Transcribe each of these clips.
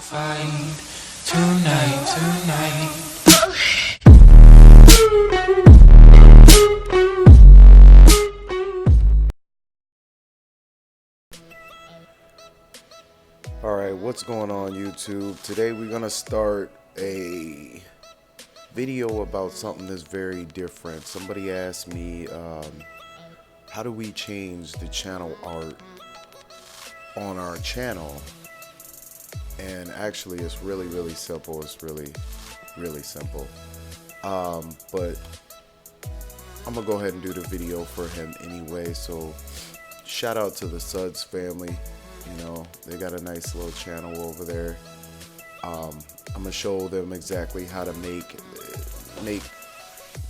fight tonight. Alright, what's going on YouTube? Today we're gonna start a video about something that's very different. Somebody asked me, how do we change the channel art on our channel? And actually it's really simple. It's really simple. But I'm gonna go ahead and do the video for him anyway. So shout out to the Suds family. You know, they got a nice little channel over there. I'm gonna show them exactly how to make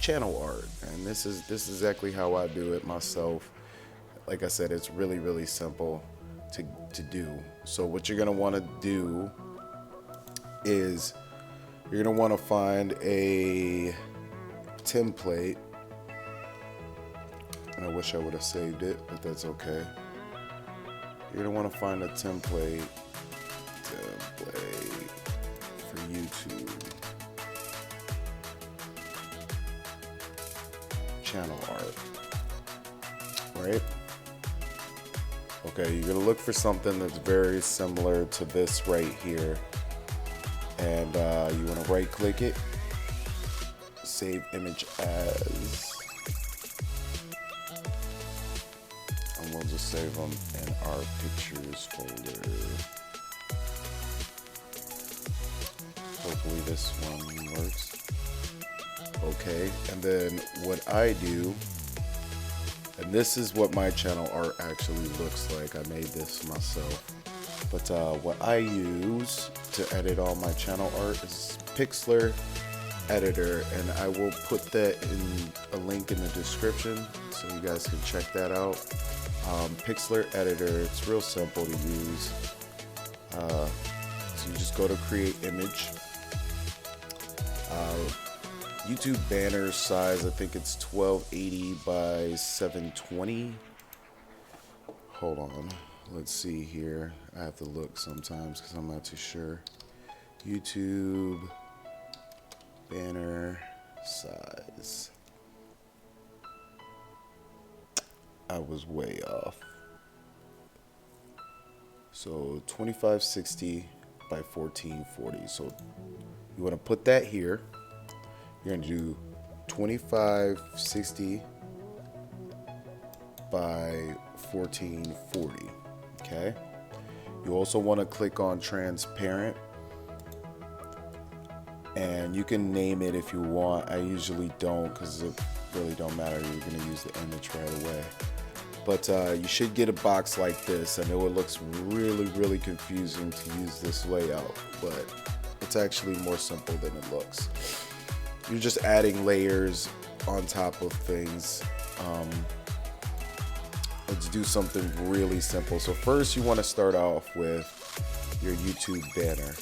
channel art, and this is exactly how I do it myself. Like I said, it's really simple to do. So what you're gonna want to do is you're gonna want to find a template, and I wish I would have saved it, but that's okay. You're gonna want to find a template for YouTube channel art, right? Okay, you're gonna look for something that's very similar to this right here, and you want to right click it, save image as, and we'll just save them in our pictures folder. Hopefully this one works. Okay, and then what I do, and this is what my channel art actually looks like. I made this myself. But what I use to edit all my channel art is Pixlr editor, and I will put that in a link in the description so you guys can check that out. Pixlr editor, it's real simple to use. So you just go to create image. YouTube banner size, I think it's 1280 by 720. Hold on, let's see here. I have to look sometimes because I'm not too sure. YouTube banner size. I was way off. So 2560 by 1440. So you want to put that here. You're going to do 2560 by 1440. Okay. You also want to click on transparent, and you can name it if you want. I usually don't because it really don't matter. You're going to use the image right away. But you should get a box like this. I know it looks really confusing to use this layout, but it's actually more simple than it looks. You're just adding layers on top of things. Let's do something really simple. So first you want to start off with your YouTube banner.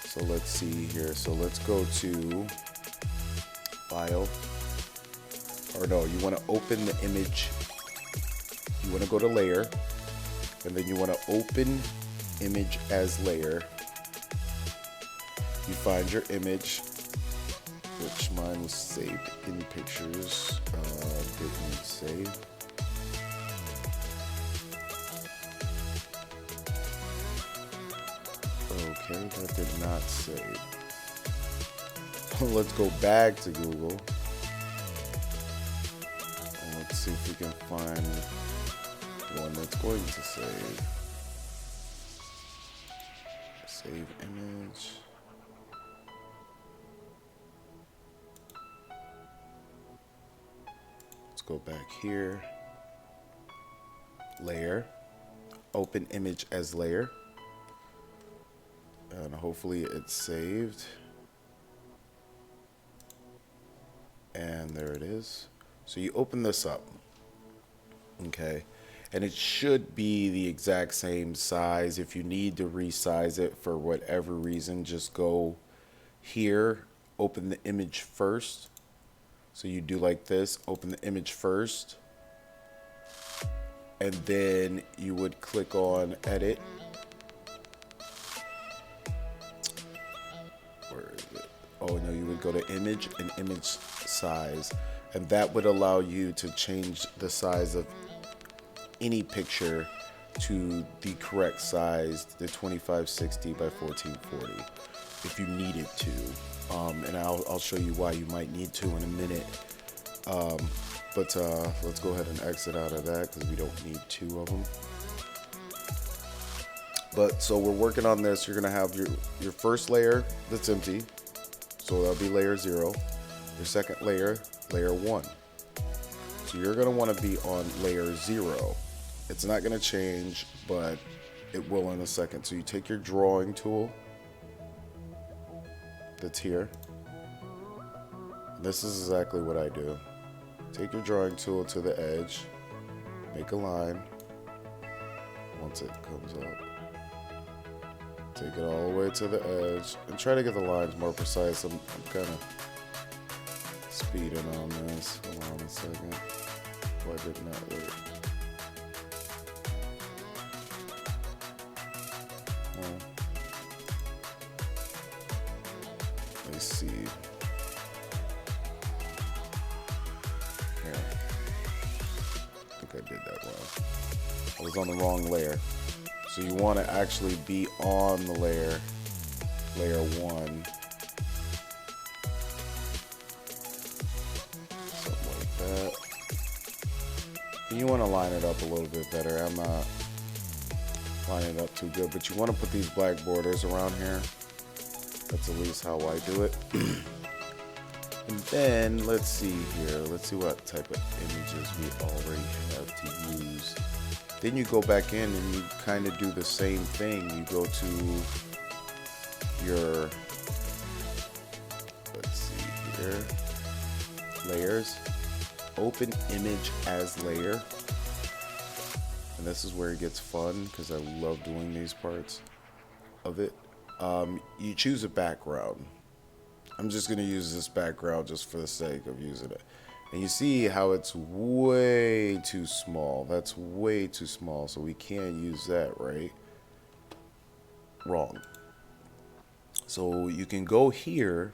So let's see here. So let's go to File. Or no, you want to open the image. You want to go to Layer, and then you want to open Image as Layer. You find your image, which mine was saved in Pictures. Didn't save. Okay, that did not save. Let's go back to Google. And let's see if we can find one that's going to save. Save image. Go back here, layer, open image as layer, and hopefully it's saved, and there it is. So you open this up, okay, and it should be the exact same size. If you need to resize it for whatever reason, just go here, open the image first. So you do like this, open the image first, and then you would click on edit, oh no, you would go to image and image size, and that would allow you to change the size of any picture to the correct size, the 2560 by 1440, if you needed to. And I'll show you why you might need to in a minute. But let's go ahead and exit out of that because we don't need two of them. But so we're working on this. You're gonna have your first layer that's empty, so that'll be layer 0. Your second layer, layer 1. So you're gonna want to be on layer 0. It's not gonna change, but it will in a second. So you take your drawing tool that's here. This is exactly what I do. Take your drawing tool to the edge, make a line. Once it comes up, take it all the way to the edge, and try to get the lines more precise. I'm kind of speeding on this. Hold on a second. Why didn't that work? Let's see. Here. I think I did that wrong. I was on the wrong layer. So you want to actually be on the layer 1. Something like that. And you want to line it up a little bit better. I'm not lining it up too good, but you want to put these black borders around here. That's at least how I do it. And then let's see here. Let's see what type of images we already have to use. Then you go back in and you kind of do the same thing. You go to your, let's see here, layers, open image as layer. And this is where it gets fun because I love doing these parts of it. You choose a background. I'm just going to use this background just for the sake of using it. And you see how it's way too small. That's way too small, so we can't use that, right? Wrong. So you can go here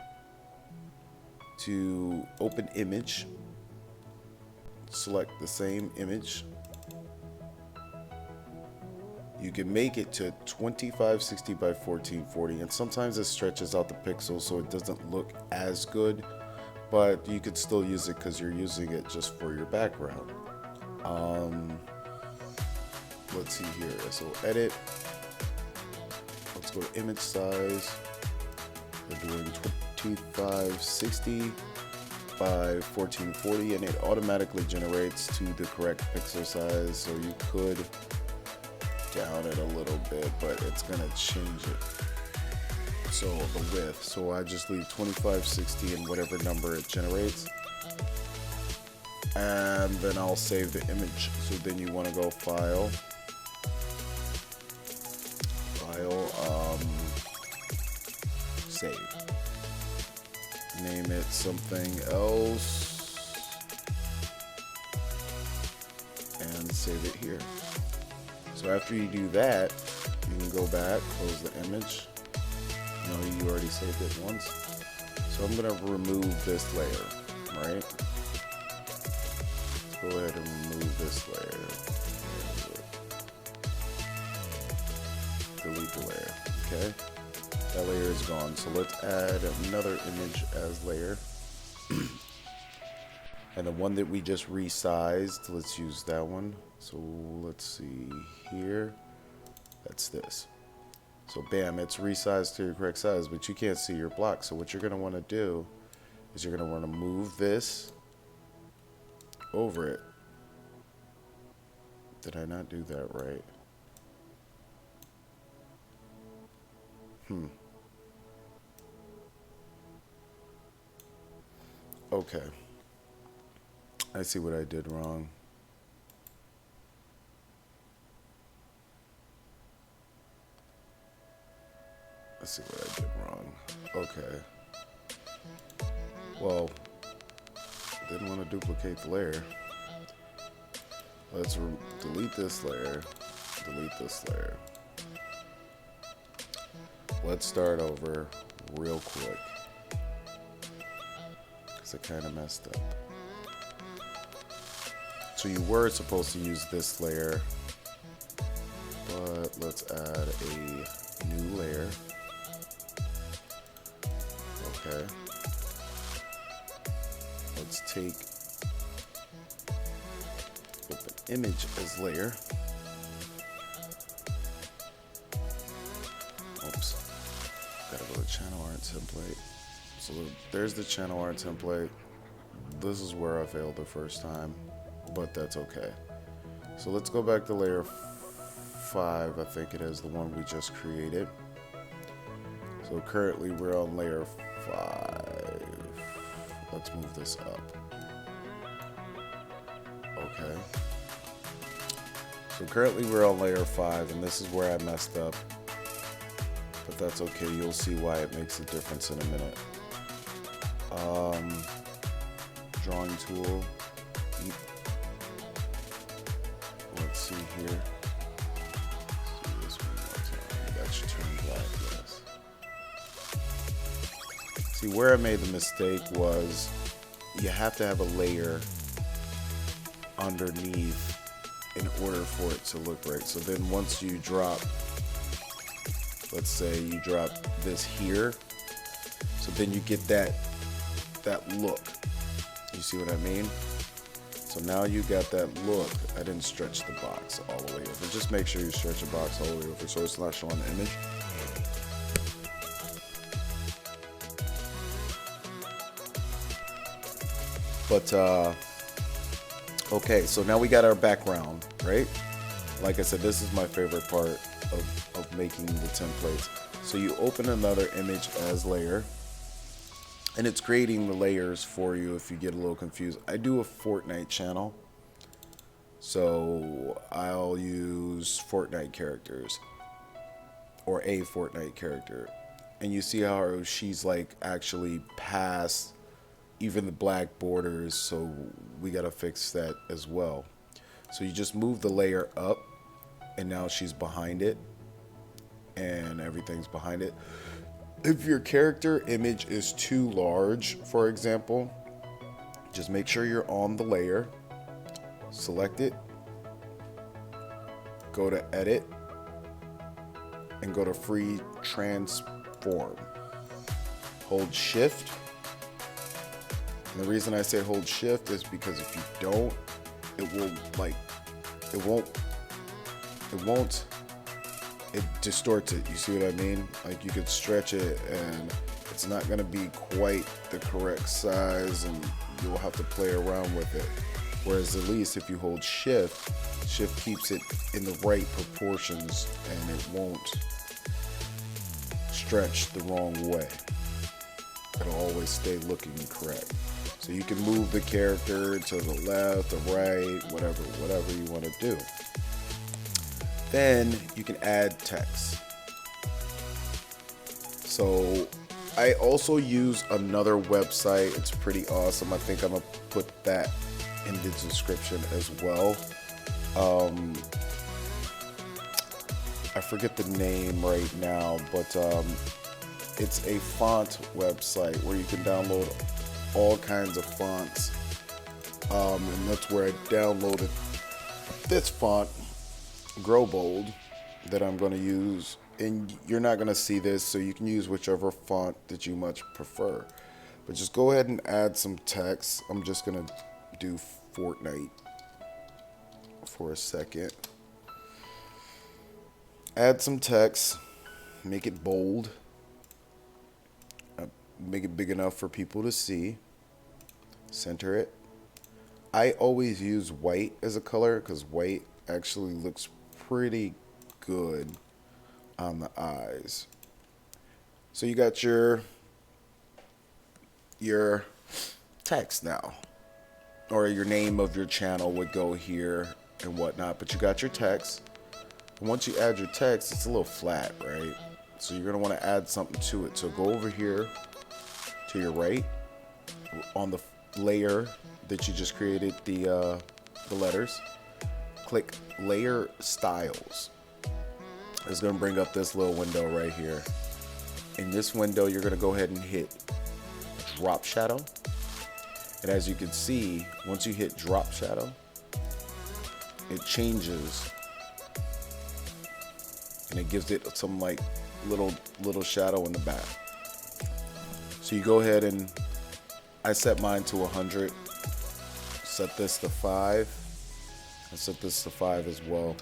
to open image, select the same image. You can make it to 2560 by 1440, and sometimes it stretches out the pixels so it doesn't look as good, but you could still use it because you're using it just for your background. Let's see here. So edit. Let's go to image size. We're doing 2560 by 1440, and it automatically generates to the correct pixel size. So you could down it a little bit, but it's gonna change it. So the width, so I just leave 2560 and whatever number it generates, and then I'll save the image. So then you want to go file, save, name it something else, and save it here. So after you do that, you can go back, close the image. No, you already saved it once. So I'm going to remove this layer, right? Let's go ahead and remove this layer. Delete the layer, okay? That layer is gone. So let's add another image as layer. And the one that we just resized, let's use that one. So let's see here. That's this. So bam, it's resized to your correct size, but you can't see your block. So what you're going to want to do is you're going to want to move this over it. Did I not do that right? Okay. I see what I did wrong. Let's see what I did wrong. Okay. Well, didn't want to duplicate the layer. Let's delete this layer. Delete this layer. Let's start over real quick. because I kind of messed up. So you were supposed to use this layer, but let's add a new layer. Okay. Let's take open image as layer. Oops. Gotta go to channel art template. So there's the channel art template. This is where I failed the first time, but that's okay. So let's go back to layer 5. I think it is the one we just created. So currently we're on layer 5. Let's move this up. Okay. So currently we're on layer 5, and this is where I messed up. But that's okay. You'll see why it makes a difference in a minute. Drawing tool. Let's see here. Let's do this one more time. That should turn black, yes. See, where I made the mistake was you have to have a layer underneath in order for it to look right. So then once you drop, let's say you drop this here, so then you get that look. You see what I mean? So now you got that look. I didn't stretch the box all the way over. Just make sure you stretch the box all the way over so it's not showing the image. But okay, so now we got our background, right? Like I said, this is my favorite part of making the templates. So you open another image as layer, and it's creating the layers for you if you get a little confused. I do a Fortnite channel, so I'll use Fortnite characters, or a Fortnite character. And you see how she's like actually past even the black borders, so we gotta fix that as well. So you just move the layer up, and now she's behind it, and everything's behind it. If your character image is too large, for example, just make sure you're on the layer, select it, go to edit, and go to free transform. Hold shift. And the reason I say hold shift is because if you don't, it distorts it. You see what I mean? Like, you could stretch it and it's not going to be quite the correct size, and you'll have to play around with it. Whereas at least if you hold shift keeps it in the right proportions and it won't stretch the wrong way. It'll always stay looking correct. So you can move the character to the left or right, whatever you want to do. Then you can add text. So I also use another website. It's pretty awesome. I think I'm gonna put that in the description as well. I forget the name right now, but it's a font website where you can download all kinds of fonts, and that's where I downloaded this font, Grow Bold, that I'm going to use. And you're not going to see this, so you can use whichever font that you much prefer. But just go ahead and add some text. I'm just going to do Fortnite for a second. Add some text, make it bold, make it big enough for people to see, center it. I always use white as a color because white actually looks pretty good on the eyes. So you got your text now, or your name of your channel would go here and whatnot, but you got your text. And once you add your text, it's a little flat, right? So you're gonna want to add something to it. So go over here to your right on the layer that you just created the letters. Click Layer Styles. It's gonna bring up this little window right here. In this window, you're gonna go ahead and hit Drop Shadow, And as you can see, once you hit drop shadow, it changes and it gives it some like little shadow in the back. So you go ahead and I set mine to 100, set this to 5, and set this to 5 as well.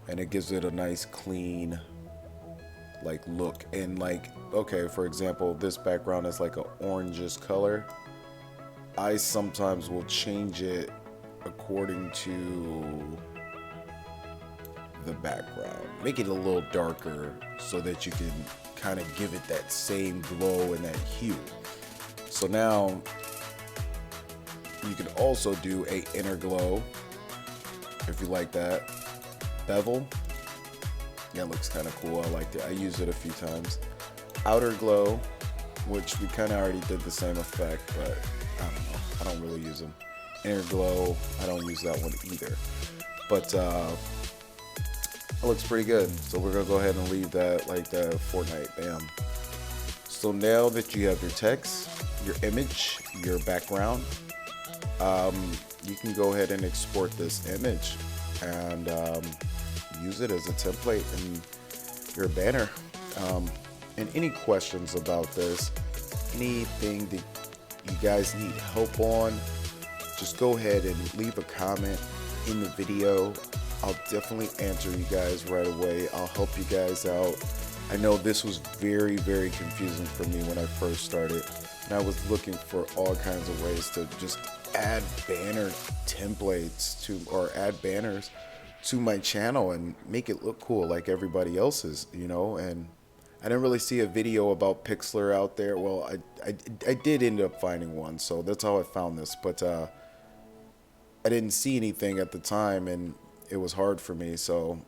And it gives it a nice clean like look. And like, okay, for example, this background is like an orangish color. I sometimes will change it according to the background. Make it a little darker so that you can kind of give it that same glow and that hue. So now you can also do a inner glow if you like that. Bevel. That looks kind of cool. I liked it. I used it a few times. Outer glow, which we kind of already did the same effect, but I don't know. I don't really use them. Inner glow, I don't use that one either. But it looks pretty good. So we're gonna go ahead and leave that like that Fortnite. Bam. So now that you have your text, your image, your background, you can go ahead and export this image and use it as a template in your banner. And any questions about this, anything that you guys need help on, just go ahead and leave a comment in the video. I'll definitely answer you guys right away. I'll help you guys out. I know this was very, very confusing for me when I first started, and I was looking for all kinds of ways to just add banner templates to, or add banners to my channel and make it look cool like everybody else's, you know. And I didn't really see a video about Pixlr out there. Well, I did end up finding one, so that's how I found this. But I didn't see anything at the time, and it was hard for me. So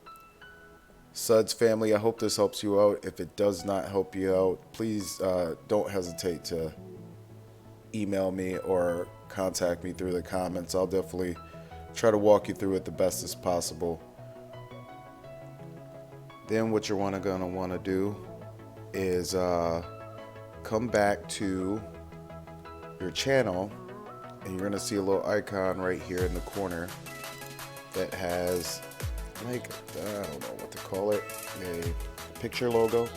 Suds family, I hope this helps you out. If it does not help you out, please don't hesitate to email me or contact me through the comments. I'll definitely try to walk you through it the best as possible. Then what you're gonna want to do is come back to your channel, and you're gonna see a little icon right here in the corner that has like, I don't know what to call it, a picture logo.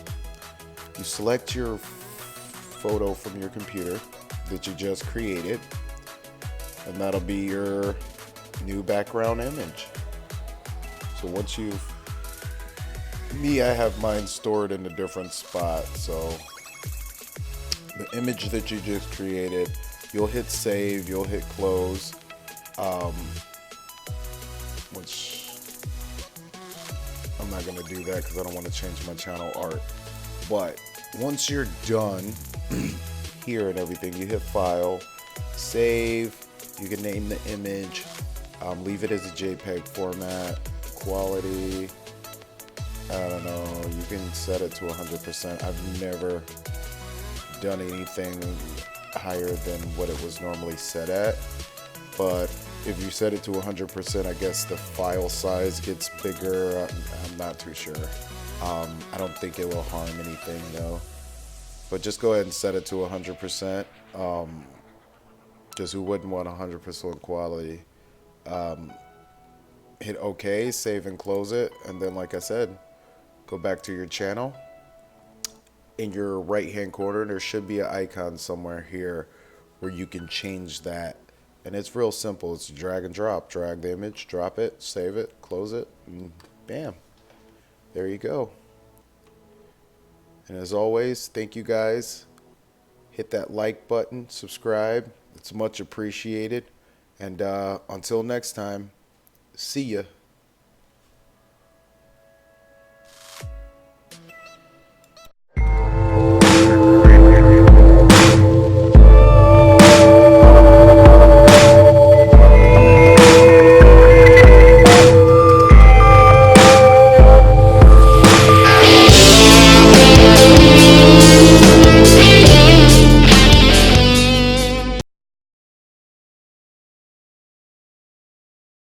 You select your photo from your computer that you just created, and that'll be your new background image. So once I have mine stored in a different spot. So the image that you just created, you'll hit save, you'll hit close, which I'm not gonna do that because I don't want to change my channel art. But once you're done here and everything, you hit file, save, you can name the image, leave it as a JPEG format, quality, I don't know, you can set it to 100%. I've never done anything higher than what it was normally set at, but if you set it to 100%, I guess the file size gets bigger. I'm not too sure. I don't think it will harm anything though, but just go ahead and set it to 100%. Just who wouldn't want 100% quality. Hit OK, save and close it, and then like I said, go back to your channel. In your right hand corner, there should be an icon somewhere here where you can change that. And it's real simple. It's drag and drop. Drag the image, drop it, save it, close it, and bam. There you go. And as always, thank you guys. Hit that like button, subscribe. It's much appreciated. And until next time, see ya.